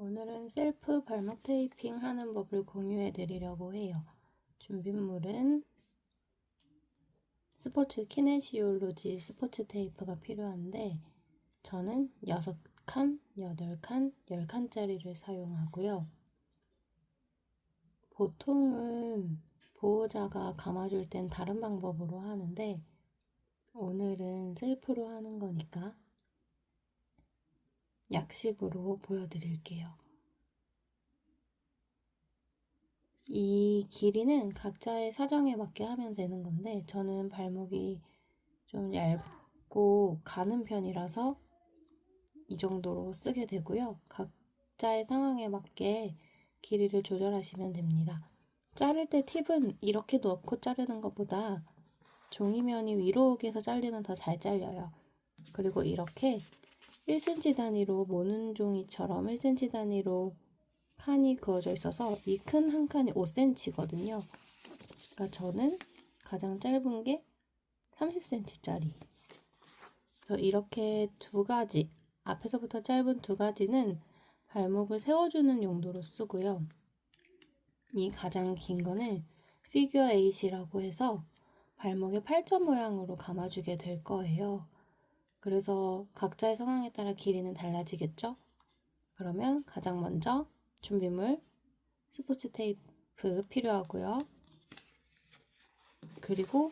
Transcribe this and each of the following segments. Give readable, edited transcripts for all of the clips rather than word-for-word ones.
오늘은 셀프 발목 테이핑 하는 법을 공유해 드리려고 해요. 준비물은 스포츠 키네시올로지 스포츠 테이프가 필요한데 저는 6칸, 8칸, 10칸짜리를 사용하고요. 보통은 보호자가 감아줄 땐 다른 방법으로 하는데 오늘은 셀프로 하는 거니까 약식으로 보여드릴게요. 이 길이는 각자의 사정에 맞게 하면 되는 건데 저는 발목이 좀 얇고 가는 편이라서 이 정도로 쓰게 되고요. 각자의 상황에 맞게 길이를 조절하시면 됩니다. 자를 때 팁은 이렇게 넣고 자르는 것보다 종이면이 위로 오게 해서 자르면 더 잘 잘려요. 그리고 이렇게 1cm 단위로 모는 종이처럼 1cm 단위로 칸이 그어져 있어서 이 큰 한 칸이 5cm거든요. 그러니까 저는 가장 짧은 게 30cm짜리. 그래서 이렇게 두 가지, 앞에서부터 짧은 두 가지는 발목을 세워주는 용도로 쓰고요. 이 가장 긴 거는 피규어 8이라고 해서 발목의 팔자 모양으로 감아주게 될 거예요. 그래서 각자의 상황에 따라 길이는 달라지겠죠? 그러면 가장 먼저 준비물 스포츠 테이프 필요하고요. 그리고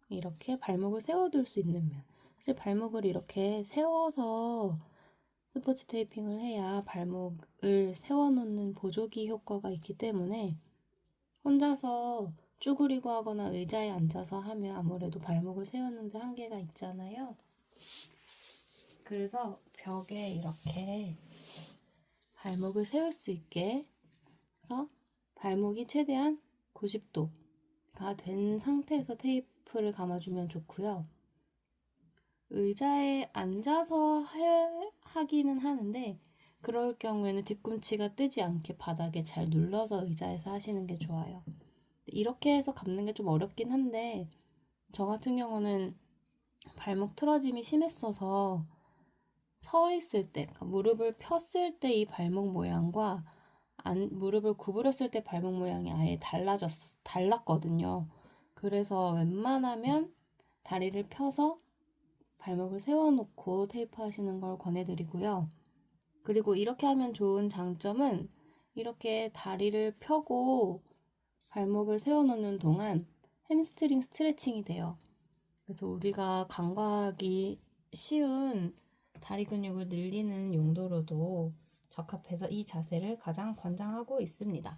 이렇게 발목을 세워둘 수 있는 면. 사실 발목을 이렇게 세워서 스포츠 테이핑을 해야 발목을 세워놓는 보조기 효과가 있기 때문에 혼자서 쭈그리고 하거나 의자에 앉아서 하면 아무래도 발목을 세우는데 한계가 있잖아요. 그래서 벽에 이렇게 발목을 세울 수 있게 해서 발목이 최대한 90도가 된 상태에서 테이프를 감아주면 좋고요. 의자에 앉아서 하기는 하는데 그럴 경우에는 뒤꿈치가 뜨지 않게 바닥에 잘 눌러서 의자에서 하시는 게 좋아요. 이렇게 해서 감는 게 좀 어렵긴 한데 저 같은 경우는 발목 틀어짐이 심했어서 서 있을 때, 그러니까 무릎을 폈을 때 이 발목 모양과 무릎을 구부렸을 때 발목 모양이 아예 달랐거든요. 그래서 웬만하면 다리를 펴서 발목을 세워놓고 테이프 하시는 걸 권해드리고요. 그리고 이렇게 하면 좋은 장점은 이렇게 다리를 펴고 발목을 세워놓는 동안 햄스트링 스트레칭이 돼요. 그래서 우리가 간과하기 쉬운 다리 근육을 늘리는 용도로도 적합해서 이 자세를 가장 권장하고 있습니다.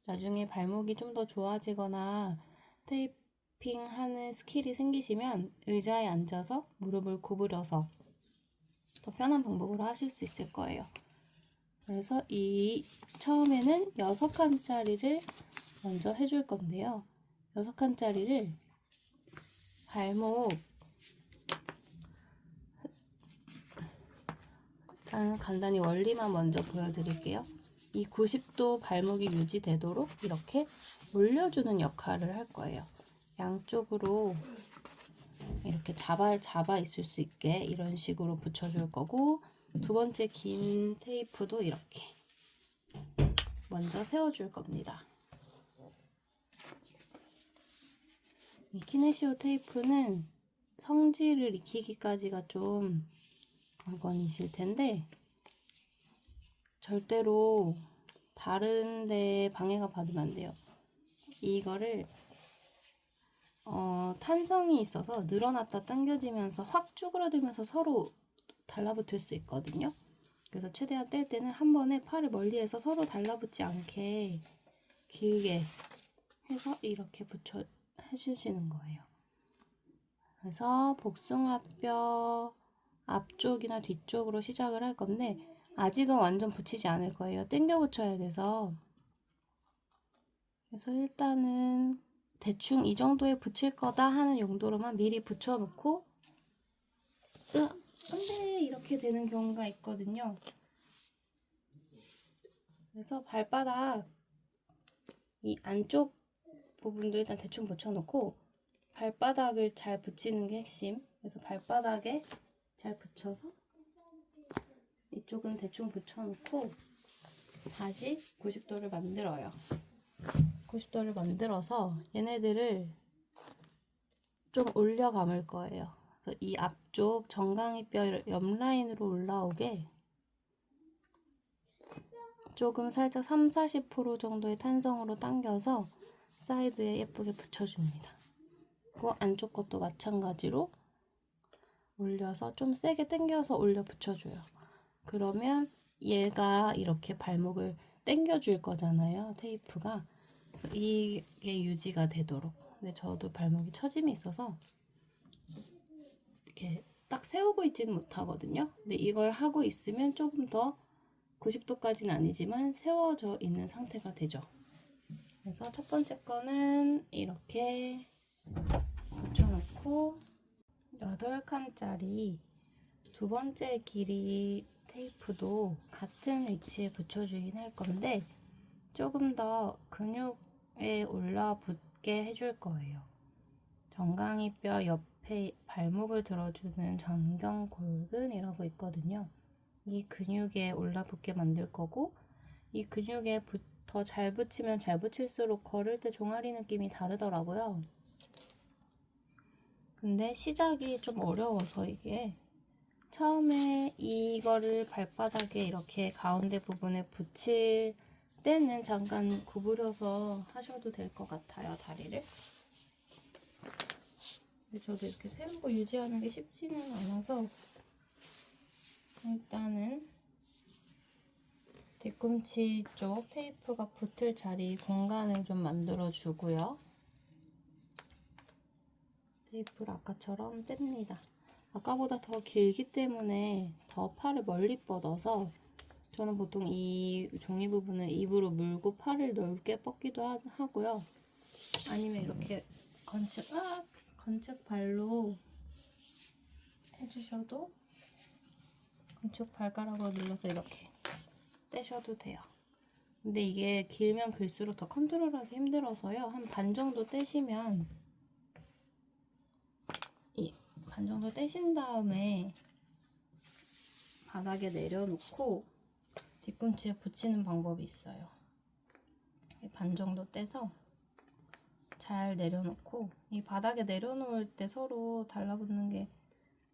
나중에 발목이 좀 더 좋아지거나 테이핑하는 스킬이 생기시면 의자에 앉아서 무릎을 구부려서 더 편한 방법으로 하실 수 있을 거예요. 그래서 처음에는 6칸짜리를 먼저 해줄 건데요. 6칸짜리를 발목 일단 간단히 원리만 먼저 보여드릴게요. 이 90도 발목이 유지되도록 이렇게 올려주는 역할을 할 거예요. 양쪽으로 이렇게 잡아 있을 수 있게 이런 식으로 붙여줄 거고 두 번째 긴 테이프도 이렇게 먼저 세워줄 겁니다. 이 키네시오 테이프는 성질을 익히기까지가 좀 관건이실 텐데 절대로 다른 데 방해가 받으면 안 돼요. 이거를 탄성이 있어서 늘어났다 당겨지면서 확 쭈그러들면서 서로 달라붙을 수 있거든요. 그래서 최대한 뗄 때는 한 번에 팔을 멀리해서 서로 달라붙지 않게 길게 해서 이렇게 붙여 해주시는 거예요. 그래서 복숭아뼈 앞쪽이나 뒤쪽으로 시작을 할 건데 아직은 완전 붙이지 않을 거예요. 당겨 붙여야 돼서. 그래서 일단은 대충 이 정도에 붙일 거다 하는 용도로만 미리 붙여놓고 근데 이렇게 되는 경우가 있거든요. 그래서 발바닥 이 안쪽 부분도 일단 대충 붙여놓고 발바닥을 잘 붙이는 게 핵심. 그래서 발바닥에 잘 붙여서 이쪽은 대충 붙여놓고 다시 90도를 만들어요. 90도를 만들어서 얘네들을 좀 올려 감을 거예요. 그래서 이 앞쪽 정강이뼈 옆 라인으로 올라오게 조금 살짝 30-40% 정도의 탄성으로 당겨서 사이드에 예쁘게 붙여줍니다. 그 안쪽 것도 마찬가지로 올려서 좀 세게 당겨서 올려 붙여줘요. 그러면 얘가 이렇게 발목을 당겨줄 거잖아요. 테이프가. 그래서 이게 유지가 되도록. 근데 저도 발목이 처짐이 있어서 이렇게 딱 세우고 있지는 못하거든요. 근데 이걸 하고 있으면 조금 더 90도까지는 아니지만 세워져 있는 상태가 되죠. 그래서 첫 번째 거는 이렇게 붙여놓고 8칸짜리 두 번째 길이 테이프도 같은 위치에 붙여주긴 할 건데 조금 더 근육에 올라붙게 해줄 거예요. 정강이뼈 옆에 발목을 들어주는 전경골근이라고 있거든요. 이 근육에 올라붙게 만들 거고 이 근육에 더 잘 붙이면 잘 붙일수록 걸을 때 종아리 느낌이 다르더라고요. 근데 시작이 좀 어려워서 이게 처음에 이거를 발바닥에 이렇게 가운데 부분에 붙일 때는 잠깐 구부려서 하셔도 될 것 같아요, 다리를. 근데 저도 이렇게 세우고 유지하는 게 쉽지는 않아서 일단은 뒤꿈치 쪽 테이프가 붙을 자리 공간을 좀 만들어 주고요. 테이프를 아까처럼 뗍니다. 아까보다 더 길기 때문에 더 팔을 멀리 뻗어서 저는 보통 이 종이 부분을 입으로 물고 팔을 넓게 뻗기도 하고요. 아니면 이렇게 건축 발로 해주셔도 건축 발가락으로 눌러서 이렇게 떼셔도 돼요. 근데 이게 길면 길수록 더 컨트롤하기 힘들어서요. 한 반 정도 떼시면 반 정도 떼신 다음에 바닥에 내려놓고 뒤꿈치에 붙이는 방법이 있어요. 반 정도 떼서 잘 내려놓고 이 바닥에 내려놓을 때 서로 달라붙는 게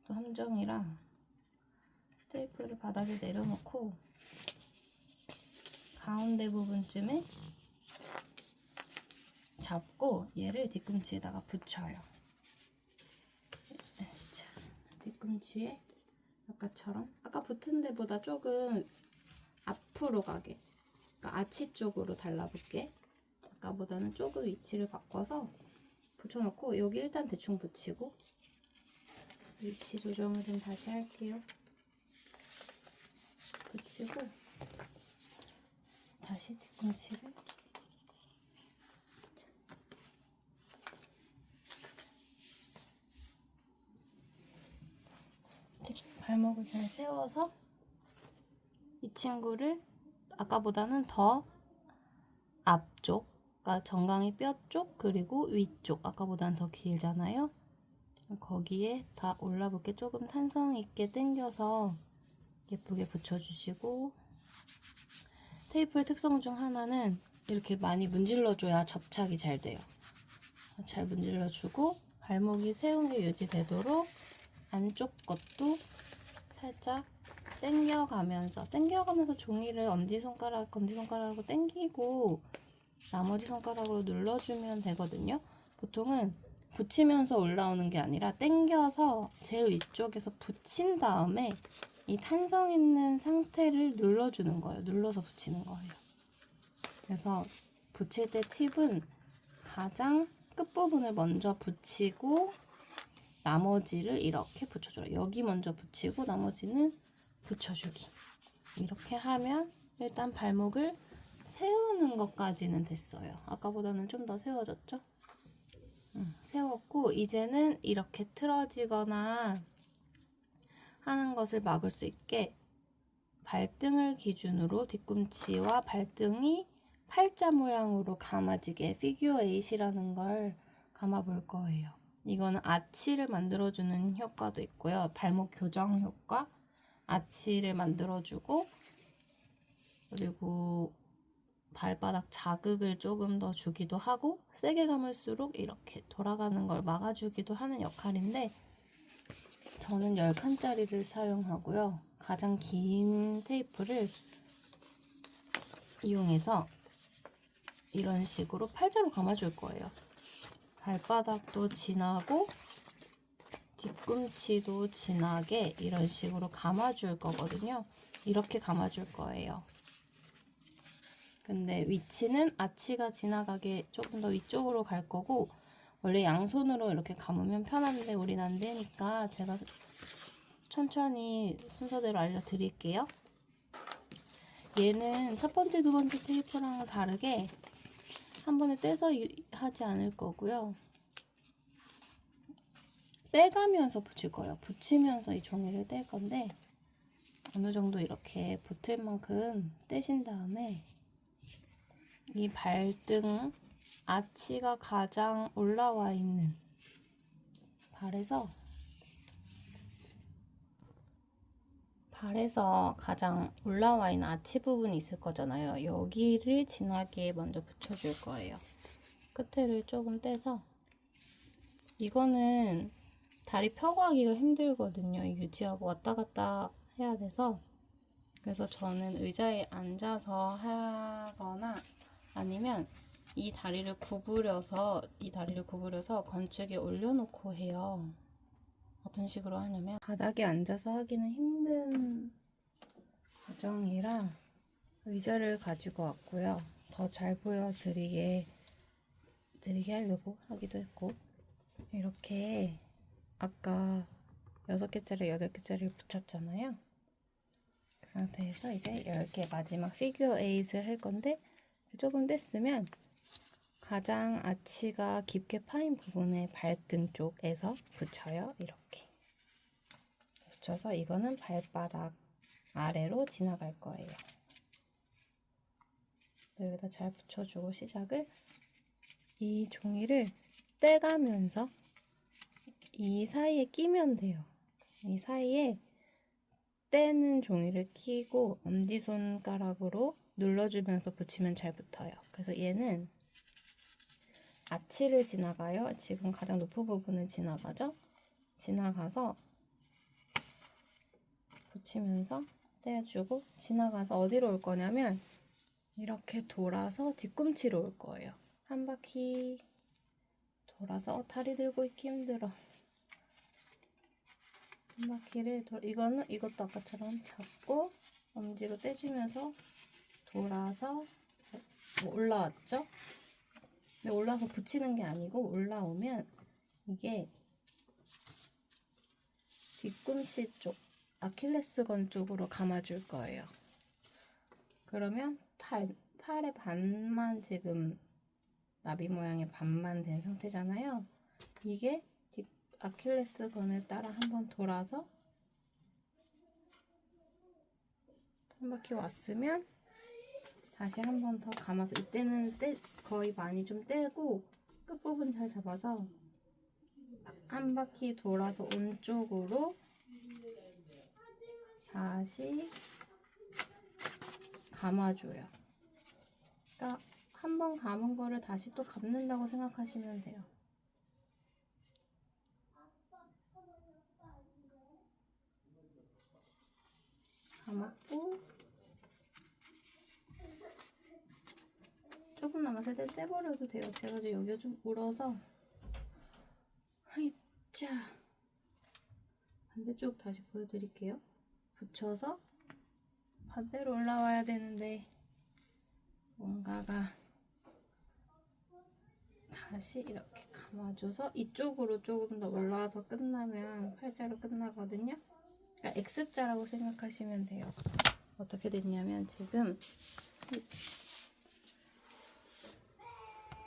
또 함정이라 테이프를 바닥에 내려놓고 가운데 부분쯤에 잡고 얘를 뒤꿈치에다가 붙여요. 자, 뒤꿈치에 아까처럼 아까 붙은 데보다 조금 앞으로 가게, 그러니까 아치 쪽으로 달라붙게 아까보다는 조금 위치를 바꿔서 붙여놓고 여기 일단 대충 붙이고 위치 조정을 좀 다시 할게요. 붙이고 다시 뒤꿈치를 발목을 잘 세워서 이 친구를 아까보다는 더 앞쪽, 그러니까 정강이 뼈 쪽 그리고 위쪽 아까보다는 더 길잖아요. 거기에 다 올라붙게 조금 탄성 있게 당겨서 예쁘게 붙여주시고 테이프의 특성 중 하나는 이렇게 많이 문질러줘야 접착이 잘 돼요. 잘 문질러주고 발목이 세운 게 유지되도록 안쪽 것도 살짝 당겨가면서 종이를 검지손가락으로 당기고 나머지 손가락으로 눌러주면 되거든요. 보통은 붙이면서 올라오는 게 아니라 당겨서 제일 위쪽에서 붙인 다음에 이 탄성 있는 상태를 눌러주는 거예요. 눌러서 붙이는 거예요. 그래서 붙일 때 팁은 가장 끝부분을 먼저 붙이고 나머지를 이렇게 붙여줘요. 여기 먼저 붙이고 나머지는 붙여주기. 이렇게 하면 일단 발목을 세우는 것까지는 됐어요. 아까보다는 좀 더 세워졌죠? 세웠고 이제는 이렇게 틀어지거나 하는 것을 막을 수 있게 발등을 기준으로 뒤꿈치와 발등이 팔자 모양으로 감아지게 피규어 8이라는 걸 감아 볼 거예요. 이거는 아치를 만들어주는 효과도 있고요. 발목 교정 효과, 아치를 만들어주고 그리고 발바닥 자극을 조금 더 주기도 하고 세게 감을수록 이렇게 돌아가는 걸 막아주기도 하는 역할인데 저는 10칸짜리를 사용하고요. 가장 긴 테이프를 이용해서 이런 식으로 팔자로 감아줄 거예요. 발바닥도 진하고 뒤꿈치도 진하게 이런 식으로 감아줄 거거든요. 이렇게 감아줄 거예요. 근데 위치는 아치가 지나가게 조금 더 위쪽으로 갈 거고 원래 양손으로 이렇게 감으면 편한데 우린 안 되니까 제가 천천히 순서대로 알려드릴게요. 얘는 첫 번째, 두 번째 테이프랑은 다르게 한 번에 떼서 하지 않을 거고요. 떼가면서 붙일 거예요. 붙이면서 이 종이를 뗄 건데 어느 정도 이렇게 붙을 만큼 떼신 다음에 이 발등 아치가 가장 올라와 있는 발에서 가장 올라와 있는 아치 부분이 있을 거잖아요. 여기를 진하게 먼저 붙여줄 거예요. 끝에를 조금 떼서 이거는 다리 펴고 하기가 힘들거든요. 유지하고 왔다 갔다 해야 돼서 그래서 저는 의자에 앉아서 하거나 아니면 이 다리를 구부려서 건축에 올려놓고 해요. 어떤 식으로 하냐면 바닥에 앉아서 하기는 힘든 과정이라 의자를 가지고 왔고요. 더 잘 보여드리게 하려고 하기도 했고 이렇게 아까 6개짜리, 8개짜리를 붙였잖아요. 그 상태에서 이제 10개 마지막 피규어 8을 할 건데 조금 뗐으면 가장 아치가 깊게 파인 부분에 발등 쪽에서 붙여요. 이렇게 붙여서 이거는 발바닥 아래로 지나갈 거예요. 여기다 잘 붙여주고 시작을 이 종이를 떼가면서 이 사이에 끼면 돼요. 이 사이에 떼는 종이를 끼고 엄지손가락으로 눌러주면서 붙이면 잘 붙어요. 그래서 얘는 아치를 지나가요. 지금 가장 높은 부분을 지나가죠. 지나가서 붙이면서 떼주고 지나가서 어디로 올 거냐면 이렇게 돌아서 뒤꿈치로 올 거예요. 한 바퀴 돌아서 다리 들고 있기 힘들어. 한 바퀴를 이것도 아까처럼 잡고 엄지로 떼주면서 돌아서 올라왔죠? 근데 올라와서 붙이는 게 아니고 올라오면 이게 뒤꿈치 쪽, 아킬레스건 쪽으로 감아줄 거예요. 그러면 팔의 반만 지금 나비 모양의 반만 된 상태잖아요. 이게 아킬레스건을 따라 한번 돌아서 한 바퀴 왔으면 다시 한 번 더 감아서 이때는 거의 많이 좀 떼고 끝부분 잘 잡아서 한 바퀴 돌아서 온 쪽으로 다시 감아줘요. 그러니까 한 번 감은 거를 다시 또 감는다고 생각하시면 돼요. 감았고 조금 남았을 때 떼버려도 돼요. 제가 지금 여기가 좀 울어서 자 반대쪽 다시 보여드릴게요. 붙여서 반대로 올라와야 되는데 뭔가가 다시 이렇게 감아줘서 이쪽으로 조금 더 올라와서 끝나면 팔자로 끝나거든요. 그러니까 X자라고 생각하시면 돼요. 어떻게 됐냐면 지금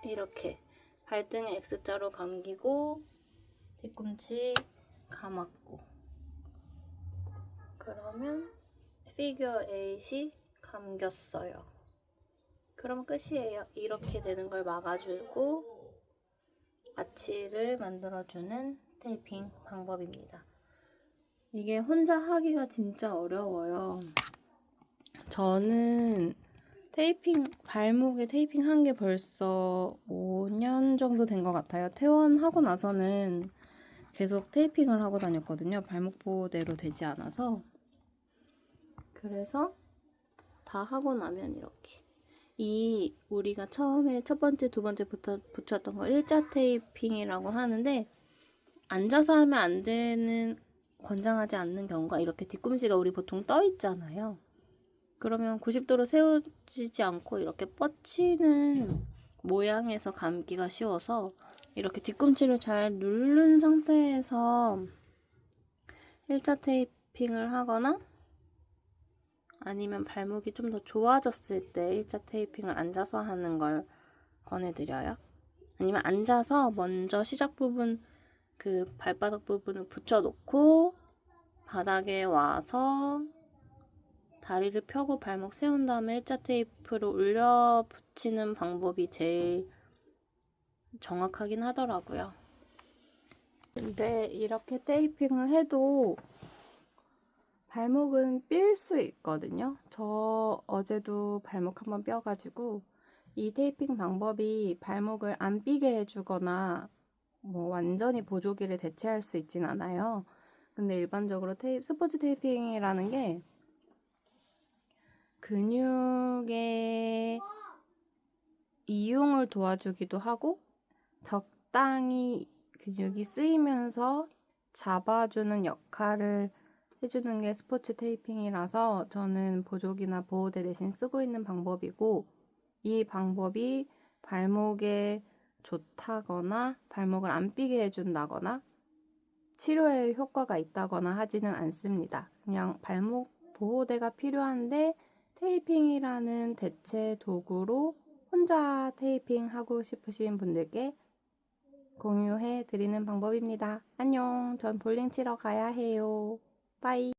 이렇게 발등에 X자로 감기고 뒤꿈치 감았고 그러면 피규어 8이 감겼어요. 그럼 끝이에요. 이렇게 되는 걸 막아주고 아치를 만들어주는 테이핑 방법입니다. 이게 혼자 하기가 진짜 어려워요. 저는 발목에 테이핑 한 게 벌써 5년 정도 된 것 같아요. 퇴원하고 나서는 계속 테이핑을 하고 다녔거든요. 발목 보호대로 되지 않아서. 그래서 다 하고 나면 이렇게. 우리가 처음에 첫 번째, 두 번째부터 붙였던 거 일자 테이핑이라고 하는데, 앉아서 하면 안 되는, 권장하지 않는 경우가 이렇게 뒤꿈치가 우리 보통 떠 있잖아요. 그러면 90도로 세워지지 않고 이렇게 뻗치는 모양에서 감기가 쉬워서 이렇게 뒤꿈치를 잘 누른 상태에서 일자 테이핑을 하거나 아니면 발목이 좀 더 좋아졌을 때 일자 테이핑을 앉아서 하는 걸 권해드려요. 아니면 앉아서 먼저 시작 부분, 그 발바닥 부분을 붙여놓고 바닥에 와서 다리를 펴고 발목 세운 다음에 일자 테이프를 올려 붙이는 방법이 제일 정확하긴 하더라고요. 근데 이렇게 테이핑을 해도 발목은 삘 수 있거든요. 저 어제도 발목 한번 뼈가지고 이 테이핑 방법이 발목을 안 삐게 해주거나 뭐 완전히 보조기를 대체할 수 있진 않아요. 근데 일반적으로 스포츠 테이핑이라는 게 근육의 이용을 도와주기도 하고 적당히 근육이 쓰이면서 잡아주는 역할을 해주는 게 스포츠 테이핑이라서 저는 보조기나 보호대 대신 쓰고 있는 방법이고, 이 방법이 발목에 좋다거나 발목을 안 삐게 해준다거나 치료에 효과가 있다거나 하지는 않습니다. 그냥 발목 보호대가 필요한데 테이핑이라는 대체 도구로 혼자 테이핑 하고 싶으신 분들께 공유해 드리는 방법입니다. 안녕. 전 볼링 치러 가야 해요. 빠이.